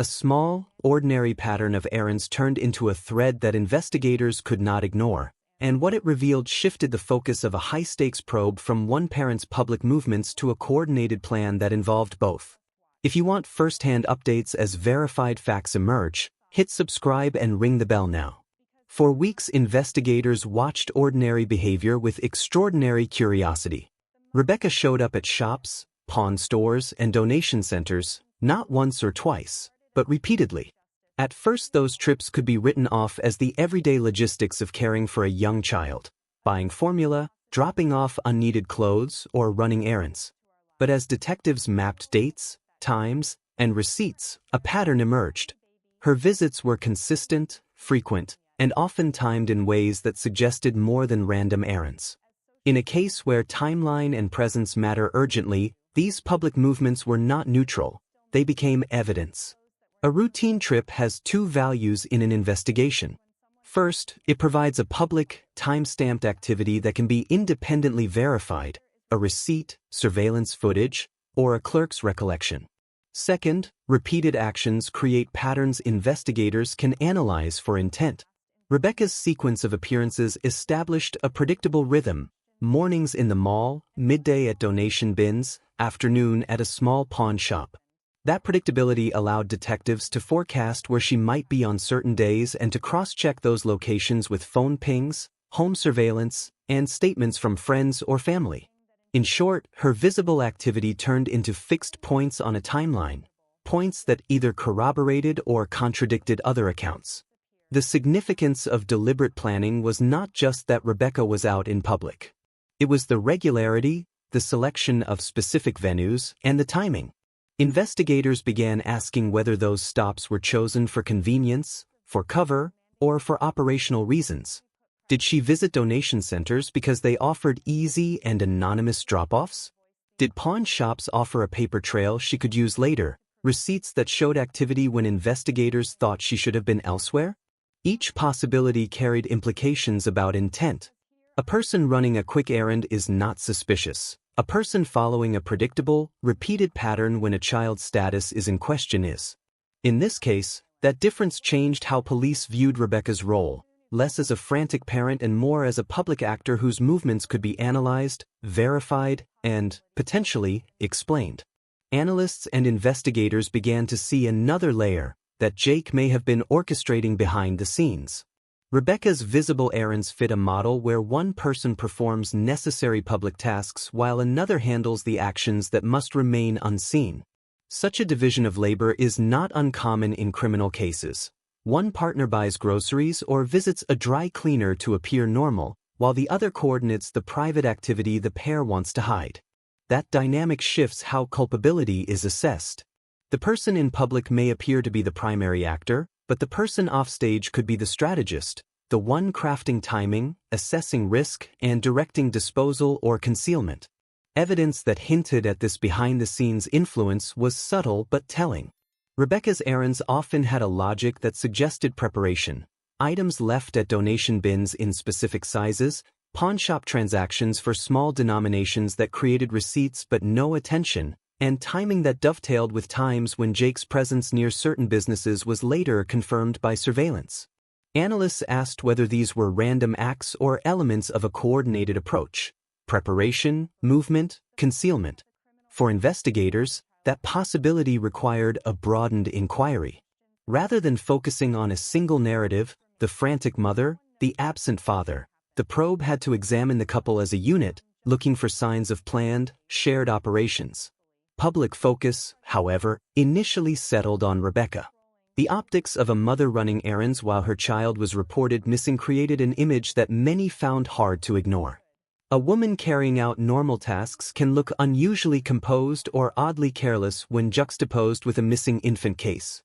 A small, ordinary pattern of errands turned into a thread that investigators could not ignore, and what it revealed shifted the focus of a high-stakes probe from one parent's public movements to a coordinated plan that involved both. If you want first-hand updates as verified facts emerge, hit subscribe and ring the bell now. For weeks, investigators watched ordinary behavior with extraordinary curiosity. Rebecca showed up at shops, pawn stores, and donation centers, not once or twice, but repeatedly. At first, those trips could be written off as the everyday logistics of caring for a young child, buying formula, dropping off unneeded clothes, or running errands. But as detectives mapped dates, times, and receipts, a pattern emerged. Her visits were consistent, frequent, and often timed in ways that suggested more than random errands. In a case where timeline and presence matter urgently, these public movements were not neutral, they became evidence. A routine trip has two values in an investigation. First, it provides a public, time-stamped activity that can be independently verified, a receipt, surveillance footage, or a clerk's recollection. Second, repeated actions create patterns investigators can analyze for intent. Rebecca's sequence of appearances established a predictable rhythm: mornings in the mall, midday at donation bins, afternoon at a small pawn shop. That predictability allowed detectives to forecast where she might be on certain days and to cross-check those locations with phone pings, home surveillance, and statements from friends or family. In short, her visible activity turned into fixed points on a timeline, points that either corroborated or contradicted other accounts. The significance of deliberate planning was not just that Rebecca was out in public. It was the regularity, the selection of specific venues, and the timing. Investigators began asking whether those stops were chosen for convenience, for cover, or for operational reasons. Did she visit donation centers because they offered easy and anonymous drop-offs? Did pawn shops offer a paper trail she could use later, receipts that showed activity when investigators thought she should have been elsewhere? Each possibility carried implications about intent. A person running a quick errand is not suspicious. A person following a predictable, repeated pattern when a child's status is in question is. In this case, that difference changed how police viewed Rebecca's role, less as a frantic parent and more as a public actor whose movements could be analyzed, verified, and, potentially, explained. Analysts and investigators began to see another layer, that Jake may have been orchestrating behind the scenes. Rebecca's visible errands fit a model where one person performs necessary public tasks while another handles the actions that must remain unseen. Such a division of labor is not uncommon in criminal cases. One partner buys groceries or visits a dry cleaner to appear normal, while the other coordinates the private activity the pair wants to hide. That dynamic shifts how culpability is assessed. The person in public may appear to be the primary actor, but the person offstage could be the strategist, the one crafting timing, assessing risk, and directing disposal or concealment. Evidence that hinted at this behind-the-scenes influence was subtle but telling. Rebecca's errands often had a logic that suggested preparation. Items left at donation bins in specific sizes, pawnshop transactions for small denominations that created receipts but no attention, and timing that dovetailed with times when Jake's presence near certain businesses was later confirmed by surveillance. Analysts asked whether these were random acts or elements of a coordinated approach: preparation, movement, concealment. For investigators, that possibility required a broadened inquiry. Rather than focusing on a single narrative, the frantic mother, the absent father, the probe had to examine the couple as a unit, looking for signs of planned, shared operations. Public focus, however, initially settled on Rebecca. The optics of a mother running errands while her child was reported missing created an image that many found hard to ignore. A woman carrying out normal tasks can look unusually composed or oddly careless when juxtaposed with a missing infant case.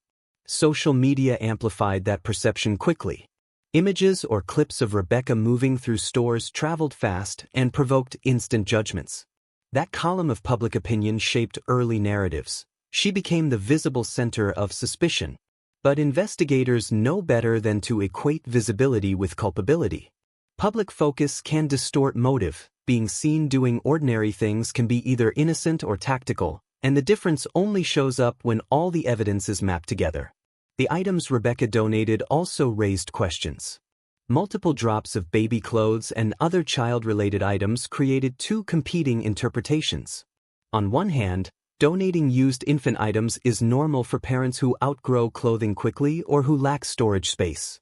Social media amplified that perception quickly. Images or clips of Rebecca moving through stores traveled fast and provoked instant judgments. That column of public opinion shaped early narratives. She became the visible center of suspicion. But investigators know better than to equate visibility with culpability. Public focus can distort motive. Being seen doing ordinary things can be either innocent or tactical, and the difference only shows up when all the evidence is mapped together. The items Rebecca donated also raised questions. Multiple drops of baby clothes and other child-related items created two competing interpretations. On one hand, donating used infant items is normal for parents who outgrow clothing quickly or who lack storage space.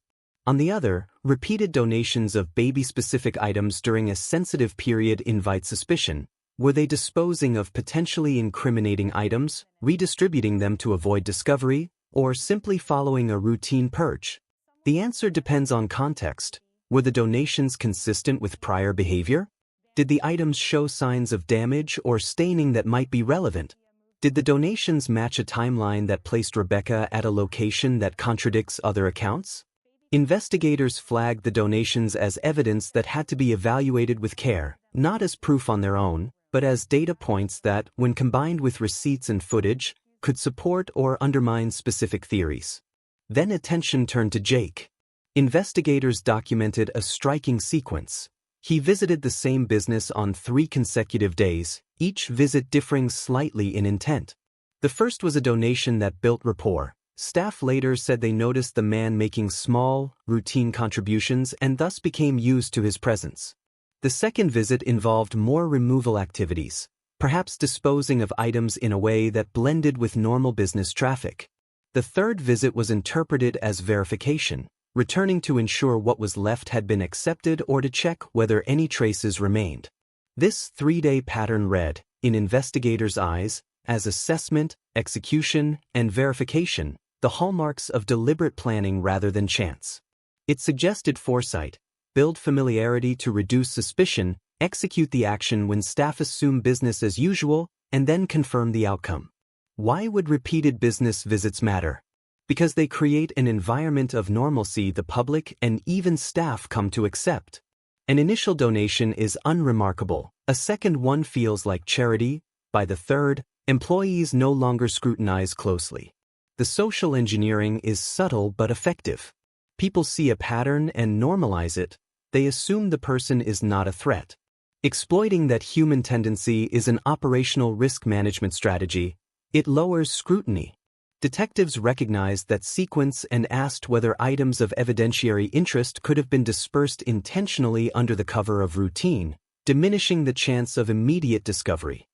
On the other, repeated donations of baby-specific items during a sensitive period invite suspicion. Were they disposing of potentially incriminating items, redistributing them to avoid discovery, or simply following a routine purge? The answer depends on context. Were the donations consistent with prior behavior? Did the items show signs of damage or staining that might be relevant? Did the donations match a timeline that placed Rebecca at a location that contradicts other accounts? Investigators flagged the donations as evidence that had to be evaluated with care, not as proof on their own, but as data points that, when combined with receipts and footage, could support or undermine specific theories. Then attention turned to Jake. Investigators documented a striking sequence. He visited the same business on 3 consecutive days, each visit differing slightly in intent. The first was a donation that built rapport. Staff later said they noticed the man making small, routine contributions and thus became used to his presence. The second visit involved more removal activities, perhaps disposing of items in a way that blended with normal business traffic. The third visit was interpreted as verification, returning to ensure what was left had been accepted or to check whether any traces remained. This 3-day pattern read, in investigators' eyes, as assessment, execution, and verification, the hallmarks of deliberate planning rather than chance. It suggested foresight, build familiarity to reduce suspicion, execute the action when staff assume business as usual, and then confirm the outcome. Why would repeated business visits matter? Because they create an environment of normalcy the public and even staff come to accept. An initial donation is unremarkable. A second one feels like charity. By the third, employees no longer scrutinize closely. The social engineering is subtle but effective. People see a pattern and normalize it. They assume the person is not a threat. Exploiting that human tendency is an operational risk management strategy. It lowers scrutiny. Detectives recognized that sequence and asked whether items of evidentiary interest could have been dispersed intentionally under the cover of routine, diminishing the chance of immediate discovery.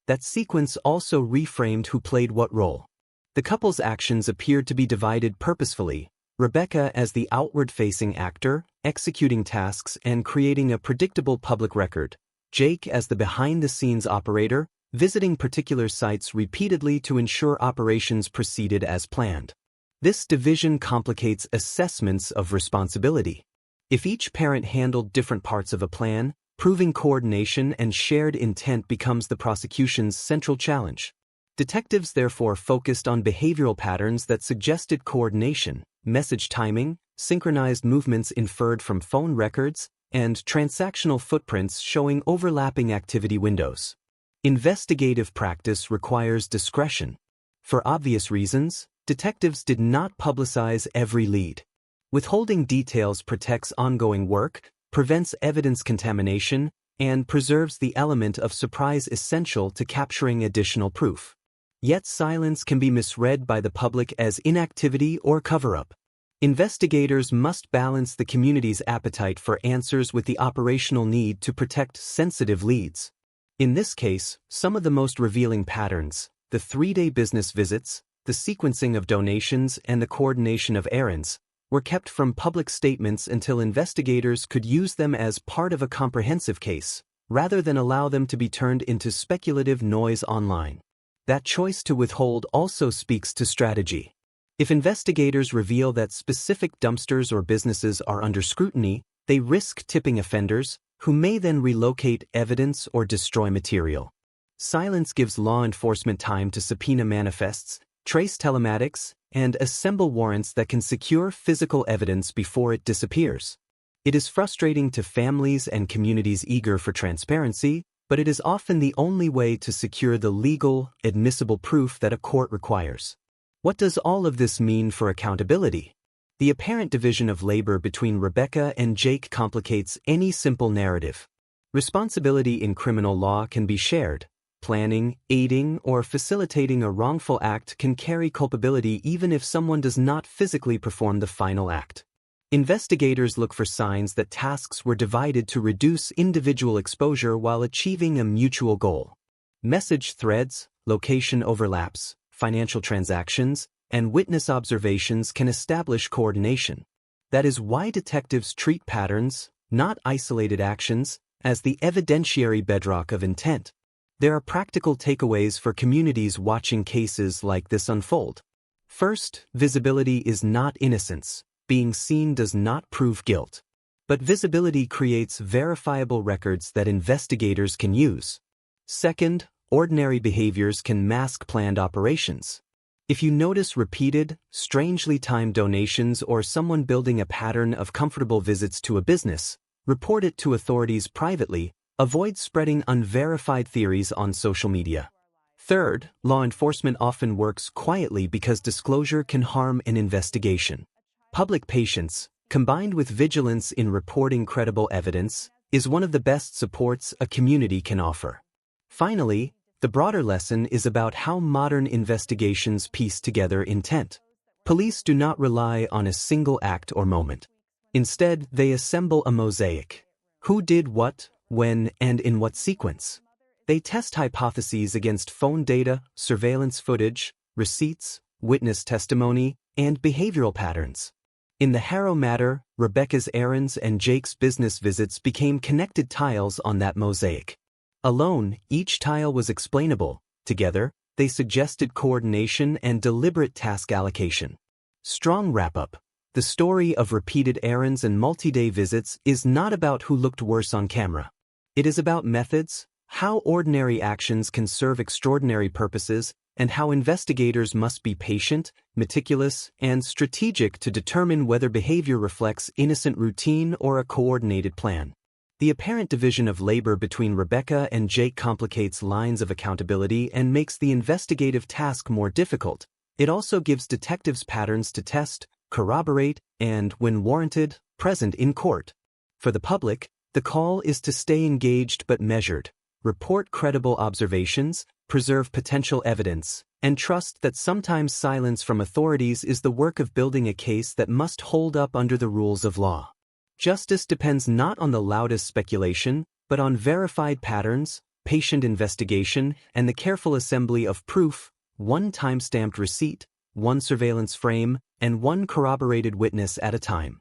That sequence also reframed who played what role. The couple's actions appeared to be divided purposefully, Rebecca as the outward-facing actor, executing tasks and creating a predictable public record, Jake as the behind-the-scenes operator, visiting particular sites repeatedly to ensure operations proceeded as planned. This division complicates assessments of responsibility. If each parent handled different parts of a plan, proving coordination and shared intent becomes the prosecution's central challenge. Detectives therefore focused on behavioral patterns that suggested coordination, message timing, synchronized movements inferred from phone records, and transactional footprints showing overlapping activity windows. Investigative practice requires discretion. For obvious reasons, detectives did not publicize every lead. Withholding details protects ongoing work, prevents evidence contamination, and preserves the element of surprise essential to capturing additional proof. Yet silence can be misread by the public as inactivity or cover-up. Investigators must balance the community's appetite for answers with the operational need to protect sensitive leads. In this case, some of the most revealing patterns, the 3-day business visits, the sequencing of donations, and the coordination of errands, were kept from public statements until investigators could use them as part of a comprehensive case, rather than allow them to be turned into speculative noise online. That choice to withhold also speaks to strategy. If investigators reveal that specific dumpsters or businesses are under scrutiny, they risk tipping offenders, who may then relocate evidence or destroy material. Silence gives law enforcement time to subpoena manifests, trace telematics, and assemble warrants that can secure physical evidence before it disappears. It is frustrating to families and communities eager for transparency, but it is often the only way to secure the legal, admissible proof that a court requires. What does all of this mean for accountability? The apparent division of labor between Rebecca and Jake complicates any simple narrative. Responsibility in criminal law can be shared, Planning, aiding, or facilitating a wrongful act can carry culpability even if someone does not physically perform the final act. Investigators look for signs that tasks were divided to reduce individual exposure while achieving a mutual goal. Message threads, location overlaps, financial transactions, and witness observations can establish coordination. That is why detectives treat patterns, not isolated actions, as the evidentiary bedrock of intent. There are practical takeaways for communities watching cases like this unfold. First, visibility is not innocence. Being seen does not prove guilt. But visibility creates verifiable records that investigators can use. Second, ordinary behaviors can mask planned operations. If you notice repeated, strangely timed donations or someone building a pattern of comfortable visits to a business, report it to authorities privately. Avoid spreading unverified theories on social media. Third, law enforcement often works quietly because disclosure can harm an investigation. Public patience, combined with vigilance in reporting credible evidence, is one of the best supports a community can offer. Finally, the broader lesson is about how modern investigations piece together intent. Police do not rely on a single act or moment. Instead, they assemble a mosaic. Who did what, when, and in what sequence? They test hypotheses against phone data, surveillance footage, receipts, witness testimony, and behavioral patterns. In the Haro matter, Rebecca's errands and Jake's business visits became connected tiles on that mosaic. Alone, each tile was explainable. Together, they suggested coordination and deliberate task allocation. Strong wrap-up. The story of repeated errands and multi-day visits is not about who looked worse on camera. It is about methods, how ordinary actions can serve extraordinary purposes, and how investigators must be patient, meticulous, and strategic to determine whether behavior reflects innocent routine or a coordinated plan. The apparent division of labor between Rebecca and Jake complicates lines of accountability and makes the investigative task more difficult. It also gives detectives patterns to test, corroborate, and, when warranted, present in court. For the public, the call is to stay engaged but measured, report credible observations, preserve potential evidence, and trust that sometimes silence from authorities is the work of building a case that must hold up under the rules of law. Justice depends not on the loudest speculation, but on verified patterns, patient investigation, and the careful assembly of proof, one time-stamped receipt, one surveillance frame, and one corroborated witness at a time.